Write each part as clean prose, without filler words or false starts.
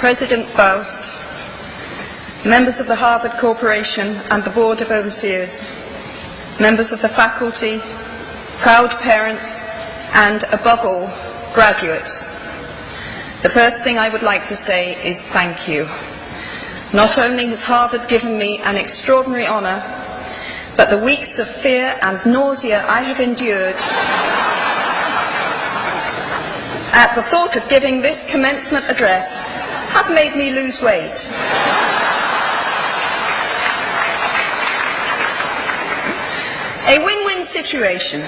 President Faust, members of the Harvard Corporation and the Board of Overseers, members of the faculty, proud parents, and above all, graduates. The first thing I would like to say is thank you. Not only has Harvard given me an extraordinary honor, but the weeks of fear and nausea I have endured at the thought of giving this commencement address have made me lose weight. A win-win situation.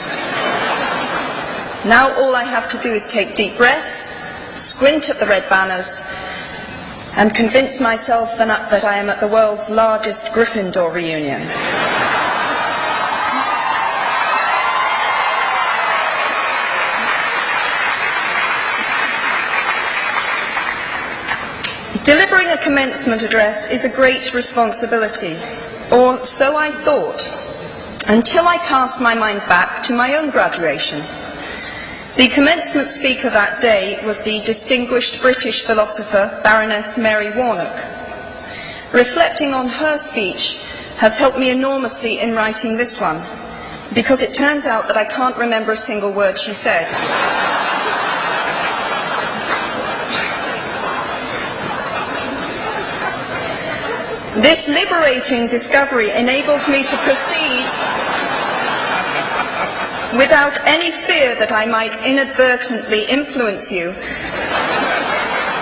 Now all I have to do is take deep breaths, squint at the red banners, and convince myself that I am at the world's largest Gryffindor reunion. Delivering a commencement address is a great responsibility, or so I thought, until I cast my mind back to my own graduation. The commencement speaker that day was the distinguished British philosopher Baroness Mary Warnock. Reflecting on her speech has helped me enormously in writing this one, because it turns out that I can't remember a single word she said. This liberating discovery enables me to proceed without any fear that I might inadvertently influence you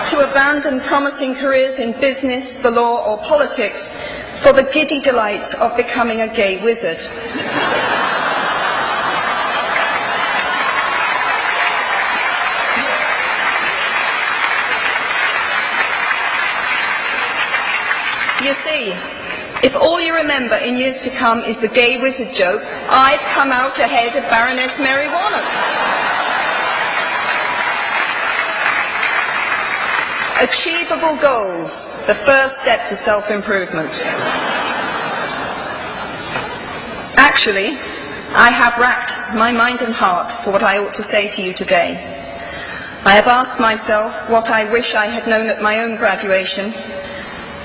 to abandon promising careers in business, the law, or politics for the giddy delights of becoming a gay wizard. You see, if all you remember in years to come is the gay wizard joke, I've come out ahead of Baroness Mary Warnock. Achievable goals, the first step to self-improvement. Actually, I have racked my mind and heart for what I ought to say to you today. I have asked myself what I wish I had known at my own graduation,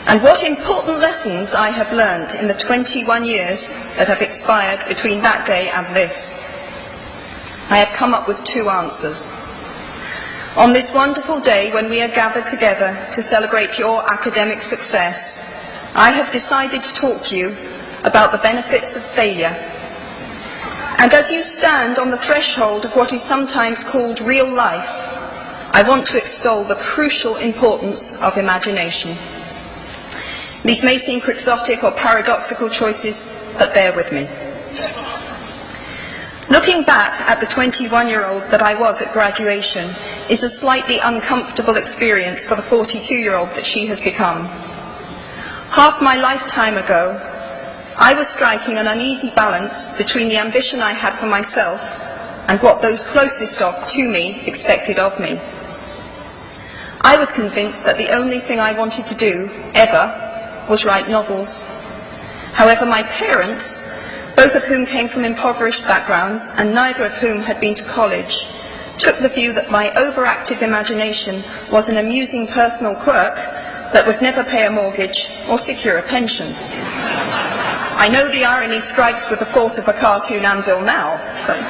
and what important lessons I have learned in the 21 years that have expired between that day and this. I have come up with two answers. On this wonderful day when we are gathered together to celebrate your academic success, I have decided to talk to you about the benefits of failure. And as you stand on the threshold of what is sometimes called real life, I want to extol the crucial importance of imagination. These may seem quixotic or paradoxical choices, but bear with me. Looking back at the 21-year-old that I was at graduation is a slightly uncomfortable experience for the 42-year-old that she has become. Half my lifetime ago, I was striking an uneasy balance between the ambition I had for myself and what those closest to me expected of me. I was convinced that the only thing I wanted to do, ever, was write novels. However, my parents, both of whom came from impoverished backgrounds and neither of whom had been to college, took the view that my overactive imagination was an amusing personal quirk that would never pay a mortgage or secure a pension. I know the irony strikes with the force of a cartoon anvil now, but...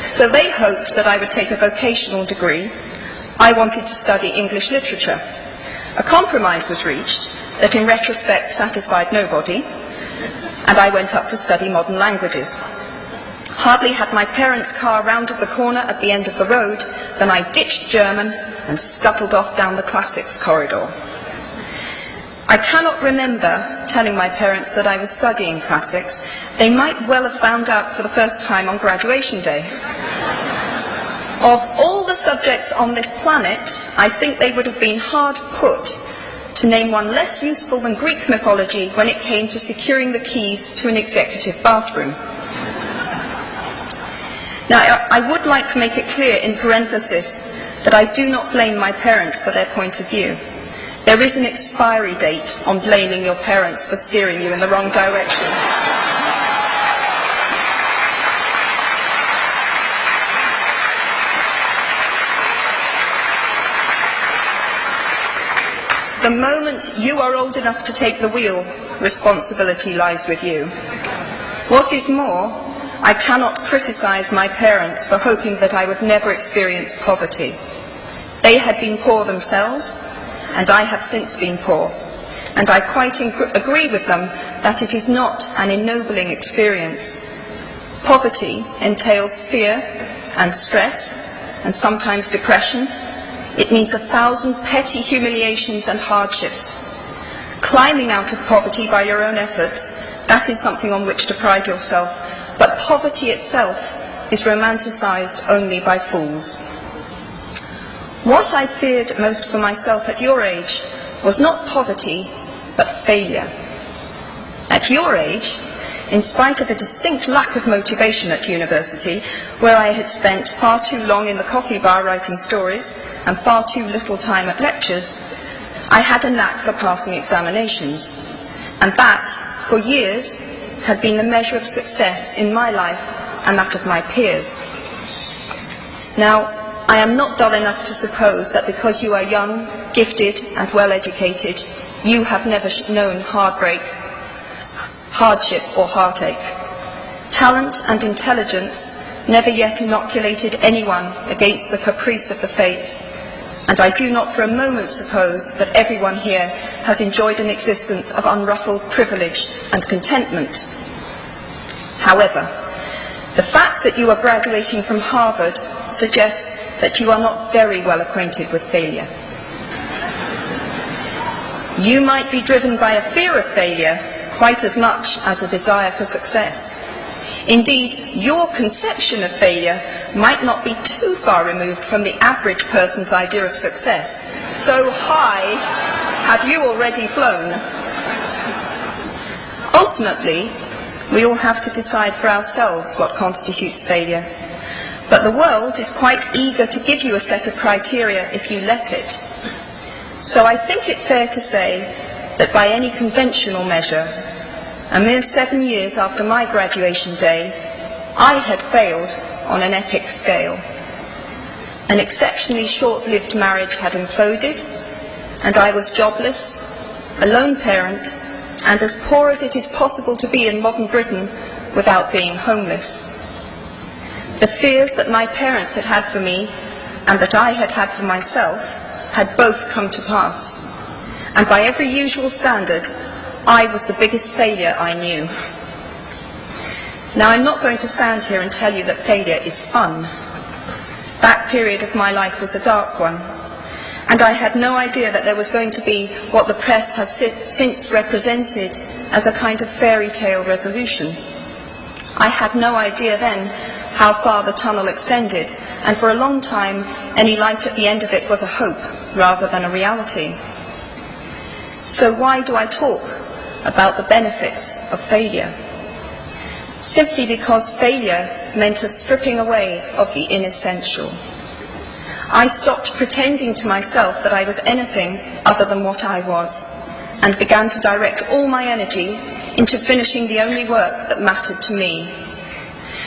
So they hoped that I would take a vocational degree. I wanted to study English literature. A compromise was reached that in retrospect satisfied nobody, and I went up to study modern languages. Hardly had my parents' car rounded the corner at the end of the road than I ditched German and scuttled off down the classics corridor. I cannot remember telling my parents that I was studying classics. They might well have found out for the first time on graduation day. Of all the subjects on this planet, I think they would have been hard put to name one less useful than Greek mythology when it came to securing the keys to an executive bathroom. Now, I would like to make it clear in parenthesis that I do not blame my parents for their point of view. There is an expiry date on blaming your parents for steering you in the wrong direction. The moment you are old enough to take the wheel, responsibility lies with you. What is more, I cannot criticize my parents for hoping that I would never experience poverty. They had been poor themselves, and I have since been poor, and I quite agree with them that it is not an ennobling experience. Poverty entails fear and stress, and sometimes depression. It means 1,000 petty humiliations and hardships. Climbing out of poverty by your own efforts, that is something on which to pride yourself, but poverty itself is romanticized only by fools. What I feared most for myself at your age was not poverty, but failure. At your age, in spite of a distinct lack of motivation at university, where I had spent far too long in the coffee bar writing stories and far too little time at lectures, I had a knack for passing examinations, and that, for years, had been the measure of success in my life and that of my peers. Now, I am not dull enough to suppose that because you are young, gifted and well educated, you have never known heartbreak, hardship or heartache. Talent and intelligence never yet inoculated anyone against the caprice of the fates, and I do not for a moment suppose that everyone here has enjoyed an existence of unruffled privilege and contentment. However, the fact that you are graduating from Harvard suggests that you are not very well acquainted with failure. You might be driven by a fear of failure quite as much as a desire for success. Indeed, your conception of failure might not be too far removed from the average person's idea of success. So high have you already flown. Ultimately, we all have to decide for ourselves what constitutes failure. But the world is quite eager to give you a set of criteria if you let it. So I think it fair to say that by any conventional measure, a mere 7 years after my graduation day, I had failed on an epic scale. An exceptionally short-lived marriage had imploded, and I was jobless, a lone parent, and as poor as it is possible to be in modern Britain without being homeless. The fears that my parents had had for me, and that I had had for myself, had both come to pass, and by every usual standard, I was the biggest failure I knew. Now, I'm not going to stand here and tell you that failure is fun. That period of my life was a dark one, and I had no idea that there was going to be what the press has since represented as a kind of fairy tale resolution. I had no idea then how far the tunnel extended, and for a long time, any light at the end of it was a hope rather than a reality. So why do I talk about the benefits of failure? Simply because failure meant a stripping away of the inessential. I stopped pretending to myself that I was anything other than what I was, and began to direct all my energy into finishing the only work that mattered to me.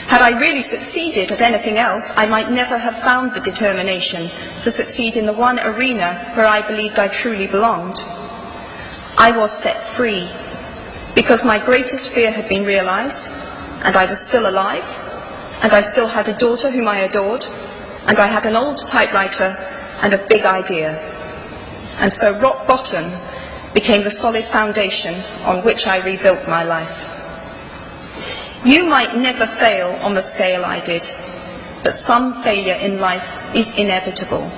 Had I really succeeded at anything else, I might never have found the determination to succeed in the one arena where I believed I truly belonged. I was set free, because my greatest fear had been realized, and I was still alive, and I still had a daughter whom I adored, and I had an old typewriter and a big idea. And so rock bottom became the solid foundation on which I rebuilt my life. You might never fail on the scale I did, but some failure in life is inevitable.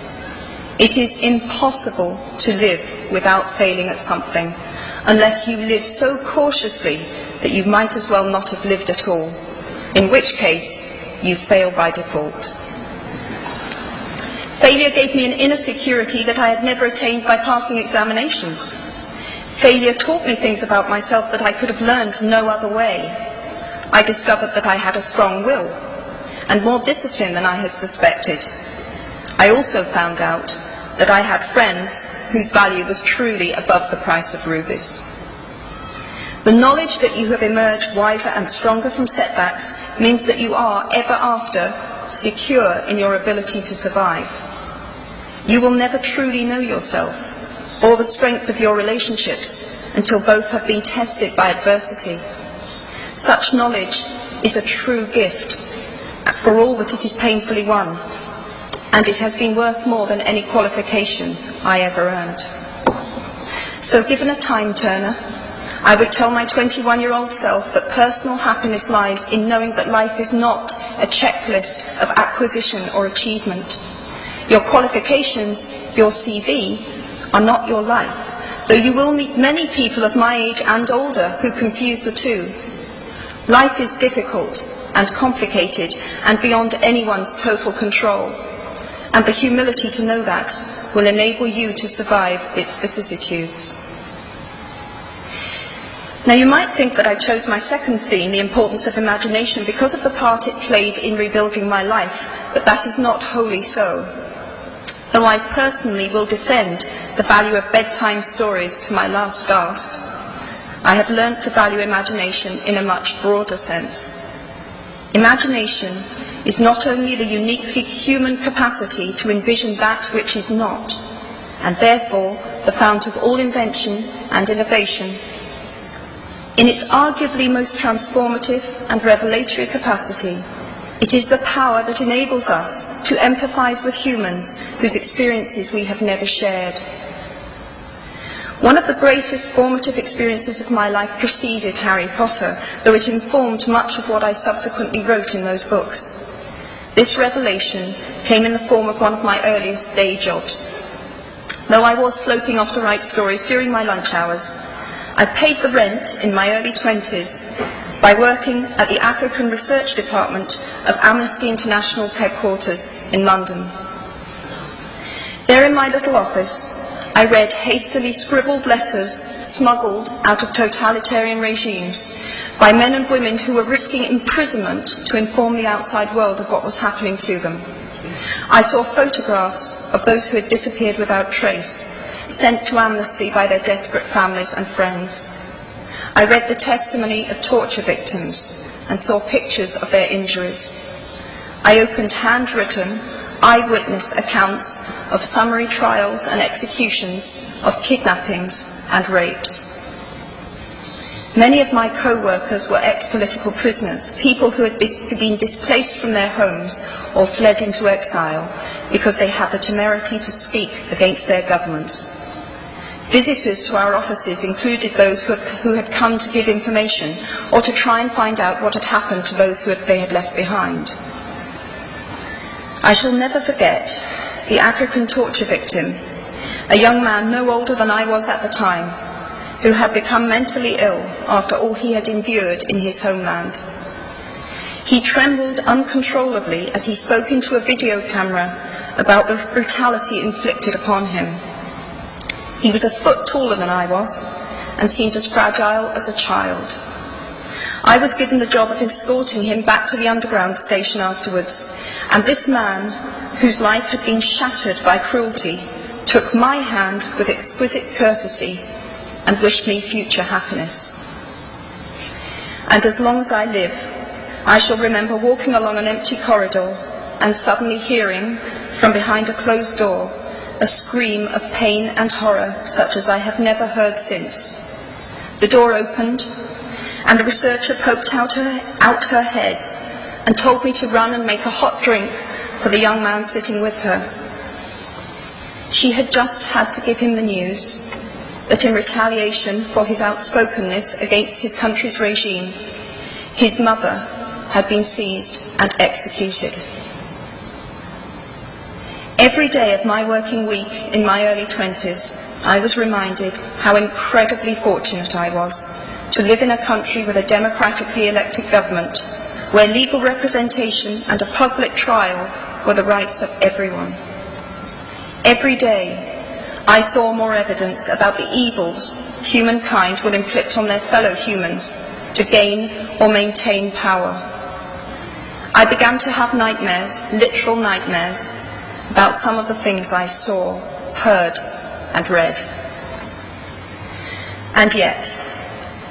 It is impossible to live without failing at something, unless you live so cautiously that you might as well not have lived at all, in which case you fail by default. Failure gave me an inner security that I had never attained by passing examinations. Failure taught me things about myself that I could have learned no other way. I discovered that I had a strong will, and more discipline than I had suspected. I also found out that I had friends whose value was truly above the price of rubies. The knowledge that you have emerged wiser and stronger from setbacks means that you are, ever after, secure in your ability to survive. You will never truly know yourself, or the strength of your relationships until both have been tested by adversity. Such knowledge is a true gift for all that it is painfully won, and it has been worth more than any qualification I ever earned. So given a time turner, I would tell my 21-year-old self that personal happiness lies in knowing that life is not a checklist of acquisition or achievement. Your qualifications, your CV, are not your life, though you will meet many people of my age and older who confuse the two. Life is difficult and complicated and beyond anyone's total control, and the humility to know that will enable you to survive its vicissitudes. Now you might think that I chose my second theme, the importance of imagination, because of the part it played in rebuilding my life, but that is not wholly so. Though I personally will defend the value of bedtime stories to my last gasp, I have learnt to value imagination in a much broader sense. Imagination is not only the uniquely human capacity to envision that which is not, and therefore the fount of all invention and innovation. In its arguably most transformative and revelatory capacity, it is the power that enables us to empathise with humans whose experiences we have never shared. One of the greatest formative experiences of my life preceded Harry Potter, though it informed much of what I subsequently wrote in those books. This revelation came in the form of one of my earliest day jobs. Though I was sloping off to write stories during my lunch hours, I paid the rent in my early 20s by working at the African Research Department of Amnesty International's headquarters in London. There in my little office, I read hastily scribbled letters smuggled out of totalitarian regimes by men and women who were risking imprisonment to inform the outside world of what was happening to them. I saw photographs of those who had disappeared without trace, sent to Amnesty by their desperate families and friends. I read the testimony of torture victims and saw pictures of their injuries. I opened handwritten, eyewitness accounts of summary trials and executions, of kidnappings and rapes. Many of my co-workers were ex-political prisoners, people who had been displaced from their homes or fled into exile because they had the temerity to speak against their governments. Visitors to our offices included those who had come to give information or to try and find out what had happened to those they had left behind. I shall never forget the African torture victim, a young man no older than I was at the time, who had become mentally ill after all he had endured in his homeland. He trembled uncontrollably as he spoke into a video camera about the brutality inflicted upon him. He was a foot taller than I was and seemed as fragile as a child. I was given the job of escorting him back to the underground station afterwards, and this man, whose life had been shattered by cruelty, took my hand with exquisite courtesy and wished me future happiness. And as long as I live, I shall remember walking along an empty corridor and suddenly hearing, from behind a closed door, a scream of pain and horror such as I have never heard since. The door opened, and a researcher poked out her head and told me to run and make a hot drink for the young man sitting with her. She had just had to give him the news that in retaliation for his outspokenness against his country's regime, his mother had been seized and executed. Every day of my working week in my early 20s, I was reminded how incredibly fortunate I was to live in a country with a democratically elected government, where legal representation and a public trial were the rights of everyone. Every day, I saw more evidence about the evils humankind will inflict on their fellow humans to gain or maintain power. I began to have nightmares, literal nightmares, about some of the things I saw, heard, and read. And yet,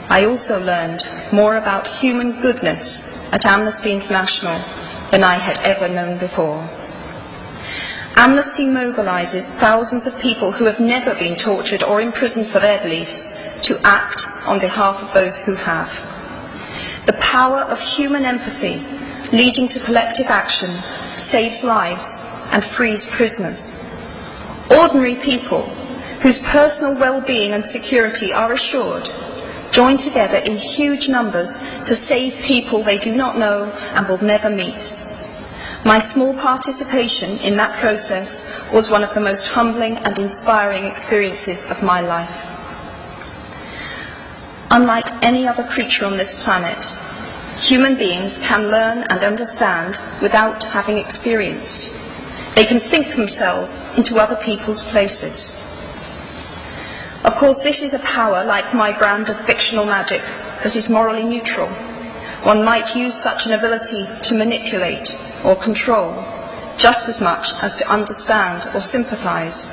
I also learned more about human goodness at Amnesty International than I had ever known before. Amnesty mobilises thousands of people who have never been tortured or imprisoned for their beliefs to act on behalf of those who have. The power of human empathy leading to collective action saves lives and frees prisoners. Ordinary people whose personal well-being and security are assured join together in huge numbers to save people they do not know and will never meet. My small participation in that process was one of the most humbling and inspiring experiences of my life. Unlike any other creature on this planet, human beings can learn and understand without having experienced. They can think themselves into other people's places. Of course, this is a power, like my brand of fictional magic, that is morally neutral. One might use such an ability to manipulate or control, just as much as to understand or sympathise.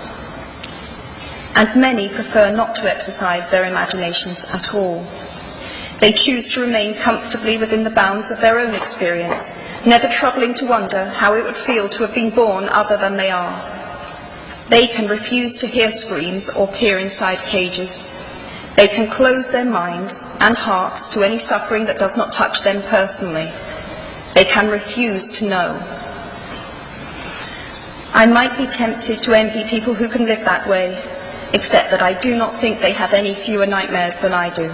And many prefer not to exercise their imaginations at all. They choose to remain comfortably within the bounds of their own experience, never troubling to wonder how it would feel to have been born other than they are. They can refuse to hear screams or peer inside cages. They can close their minds and hearts to any suffering that does not touch them personally. They can refuse to know. I might be tempted to envy people who can live that way, except that I do not think they have any fewer nightmares than I do.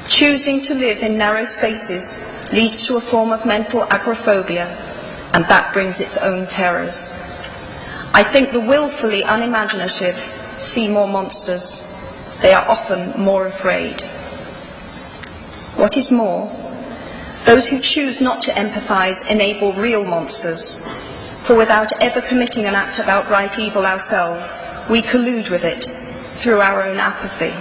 Choosing to live in narrow spaces leads to a form of mental agoraphobia, and that brings its own terrors. I think the willfully unimaginative see more monsters. They are often more afraid. What is more, those who choose not to empathise enable real monsters, for without ever committing an act of outright evil ourselves, we collude with it through our own apathy.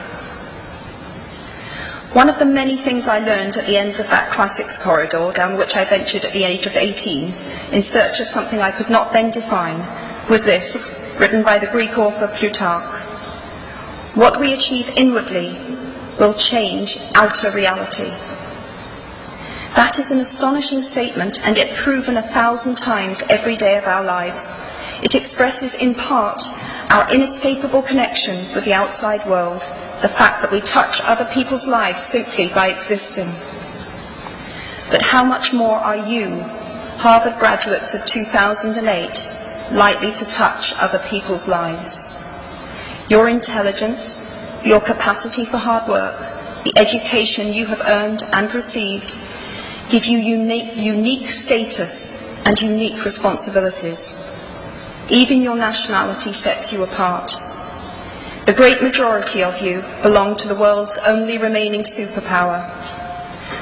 One of the many things I learned at the end of that classics corridor down which I ventured at the age of 18 in search of something I could not then define was this, written by the Greek author Plutarch: "What we achieve inwardly will change outer reality." That is an astonishing statement, and yet proven 1,000 times every day of our lives. It expresses in part our inescapable connection with the outside world, the fact that we touch other people's lives simply by existing. But how much more are you, Harvard graduates of 2008, likely to touch other people's lives? Your intelligence, your capacity for hard work, the education you have earned and received give you unique status and unique responsibilities. Even your nationality sets you apart. The great majority of you belong to the world's only remaining superpower.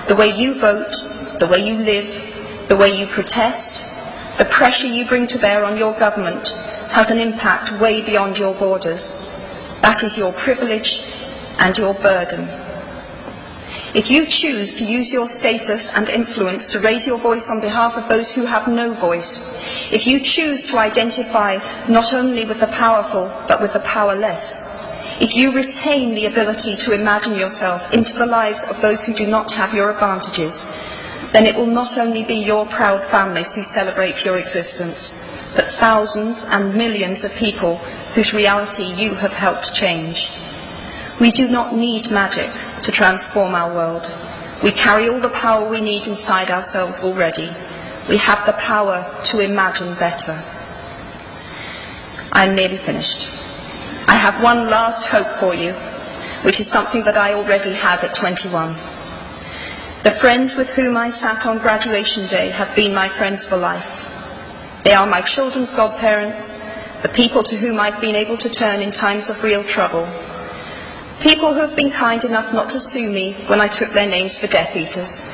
The way you vote, the way you live, the way you protest, the pressure you bring to bear on your government has an impact way beyond your borders. That is your privilege and your burden. If you choose to use your status and influence to raise your voice on behalf of those who have no voice, if you choose to identify not only with the powerful but with the powerless, if you retain the ability to imagine yourself into the lives of those who do not have your advantages, then it will not only be your proud families who celebrate your existence, but thousands and millions of people whose reality you have helped change. We do not need magic to transform our world. We carry all the power we need inside ourselves already. We have the power to imagine better. I'm nearly finished. I have one last hope for you, which is something that I already had at 21. The friends with whom I sat on graduation day have been my friends for life. They are my children's godparents, the people to whom I've been able to turn in times of real trouble. People who have been kind enough not to sue me when I took their names for Death Eaters.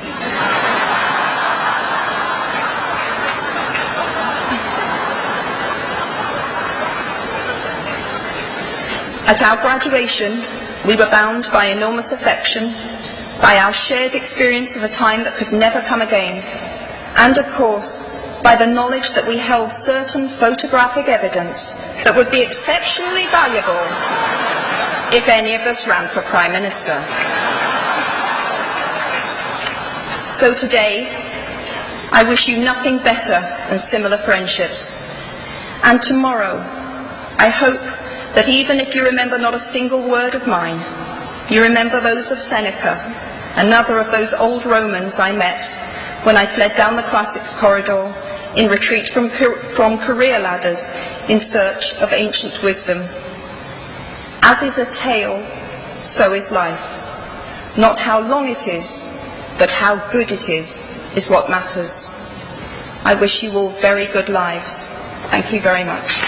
At our graduation, we were bound by enormous affection, by our shared experience of a time that could never come again, and of course, by the knowledge that we held certain photographic evidence that would be exceptionally valuable if any of us ran for Prime Minister. So today, I wish you nothing better than similar friendships, And tomorrow, I hope that even if you remember not a single word of mine, you remember those of Seneca, another of those old Romans I met when I fled down the classics corridor in retreat from career ladders in search of ancient wisdom. As is a tale, so is life. Not how long it is, but how good it is what matters. I wish you all very good lives. Thank you very much.